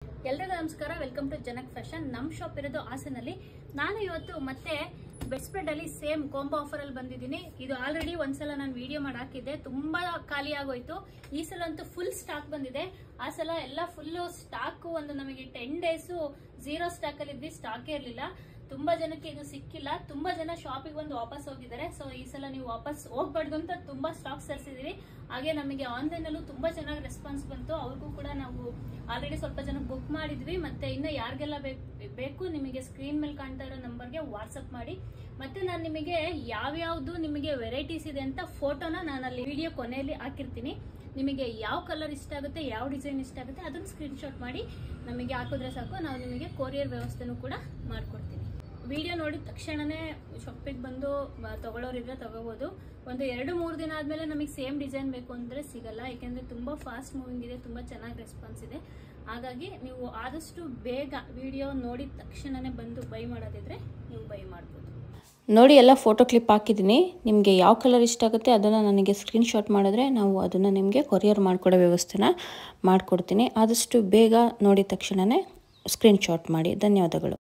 ಎಲ್ಲರಿಗೂ ನಮಸ್ಕಾರ, welcome to ಜನಕ್ ಫ್ಯಾಷನ್. ನಮ್ಮ ಶಾಪ್ ಇರೋದು ಹಾಸನಲ್ಲಿ. ನಾನು ಇವತ್ತು ಮತ್ತೆ ಬೆಡ್ ಸ್ಪ್ರೆಡ್ ಅಲ್ಲಿ ಸೇಮ್ ಕಾಂಬೋ ಆಫರ್ ಅಲ್ಲಿ ಬಂದಿದ್ದೀನಿ. ಇದು ಆಲ್ರೆಡಿ ಒಂದ್ಸಲ ನಾನು ವಿಡಿಯೋ ಮಾಡಿ ಹಾಕಿದ್ದೆ, ತುಂಬಾ ಖಾಲಿ ಆಗೋಯ್ತು. ಈ ಸಲ ಅಂತೂ ಫುಲ್ ಸ್ಟಾಕ್ ಬಂದಿದೆ. ಆ ಸಲ ಎಲ್ಲ ಫುಲ್ ಸ್ಟಾಕ್, ಒಂದು ನಮಗೆ 10 ಡೇಸ್ ಝೀರೋ ಸ್ಟಾಕ್ ಅಲ್ಲಿ ಇದ್ವಿ, ಸ್ಟಾಕೇ ಇರಲಿಲ್ಲ. ತುಂಬಾ ಜನಕ್ಕೆ ಇದು ಸಿಕ್ಕಿಲ್ಲ, ತುಂಬಾ ಜನ ಶಾಪಿಗೆ ಬಂದು ವಾಪಸ್ ಹೋಗಿದ್ದಾರೆ. ಸೊ ಈ ಸಲ ನೀವು ವಾಪಸ್ ಹೋಗ್ಬಾರ್ದು ಅಂತ ತುಂಬಾ ಸ್ಟಾಕ್ ತರಿಸಿದೀವಿ. ಹಾಗೆ ನಮಗೆ ಆನ್ಲೈನ್ ಅಲ್ಲೂ ತುಂಬಾ ಚೆನ್ನಾಗಿ ರೆಸ್ಪಾನ್ಸ್ ಬಂತು. ಅವ್ರಿಗೂ ಕೂಡ ನಾವು ಆಲ್ರೆಡಿ ಸ್ವಲ್ಪ ಜನ ಬುಕ್ ಮಾಡಿದ್ವಿ. ಮತ್ತೆ ಇನ್ನು ಯಾರಿಗೆಲ್ಲ ಬೇಕು ನಿಮಗೆ ಸ್ಕ್ರೀನ್ ಮೇಲೆ ಕಾಣ್ತಾ ಇರೋ ನಂಬರ್ಗೆ ವಾಟ್ಸಪ್ ಮಾಡಿ. ಮತ್ತೆ ನಾನು ನಿಮಗೆ ಯಾವ್ಯಾವ್ದು ನಿಮಗೆ ವೆರೈಟೀಸ್ ಇದೆ ಅಂತ ಫೋಟೋನ ನಾನು ಅಲ್ಲಿ ವಿಡಿಯೋ ಕೊನೆಯಲ್ಲಿ ಹಾಕಿರ್ತೀನಿ. ನಿಮಗೆ ಯಾವ ಕಲರ್ ಇಷ್ಟ ಆಗುತ್ತೆ, ಯಾವ ಡಿಸೈನ್ ಇಷ್ಟ ಆಗುತ್ತೆ ಅದನ್ನ ಸ್ಕ್ರೀನ್ ಶಾಟ್ ಮಾಡಿ ನಮಗೆ ಹಾಕಿದ್ರೆ ಸಾಕು. ನಾವು ನಿಮಗೆ ಕೊರಿಯರ್ ವ್ಯವಸ್ಥೆನೂ ಕೂಡ ಮಾಡ್ಕೊಡ್ತೀನಿ. ವಿಡಿಯೋ ನೋಡಿದ ತಕ್ಷಣನೇ ಶಾಪಿಗೆ ಬಂದು ತಗೊಳ್ಳೋರಿದ್ರೆ ತಗೋಬಹುದು. ಒಂದು 2-3 ದಿನ ಆದ್ಮೇಲೆ ನಮಗೆ ಸೇಮ್ ಡಿಸೈನ್ ಬೇಕು ಅಂದ್ರೆ ಸಿಗಲ್ಲ, ಯಾಕೆಂದ್ರೆ ತುಂಬಾ ಫಾಸ್ಟ್ ಮೂವಿಂಗ್ ಇದೆ, ತುಂಬಾ ಚೆನ್ನಾಗಿ ರೆಸ್ಪಾನ್ಸ್ ಇದೆ. ಹಾಗಾಗಿ ನೀವು ಆದಷ್ಟು ಬೇಗ ವಿಡಿಯೋ ನೋಡಿದ ತಕ್ಷಣನೇ ಬಂದು ಬೈ ಮಾಡೋದಿದ್ರೆ ನೀವು ಬೈ ಮಾಡ್ಬೋದು. ನೋಡಿ, ಎಲ್ಲ ಫೋಟೋ ಕ್ಲಿಪ್ ಹಾಕಿದ್ದೀನಿ. ನಿಮಗೆ ಯಾವ ಕಲರ್ ಇಷ್ಟ ಆಗುತ್ತೆ ಅದನ್ನು ನನಗೆ ಸ್ಕ್ರೀನ್ಶಾಟ್ ಮಾಡಿದ್ರೆ ನಾವು ಅದನ್ನು ನಿಮಗೆ ಕೊರಿಯರ್ ಮಾಡಿಕೊಡೋ ವ್ಯವಸ್ಥೆನ ಮಾಡಿಕೊಡ್ತೀನಿ. ಆದಷ್ಟು ಬೇಗ ನೋಡಿದ ತಕ್ಷಣವೇ ಸ್ಕ್ರೀನ್ಶಾಟ್ ಮಾಡಿ. ಧನ್ಯವಾದಗಳು.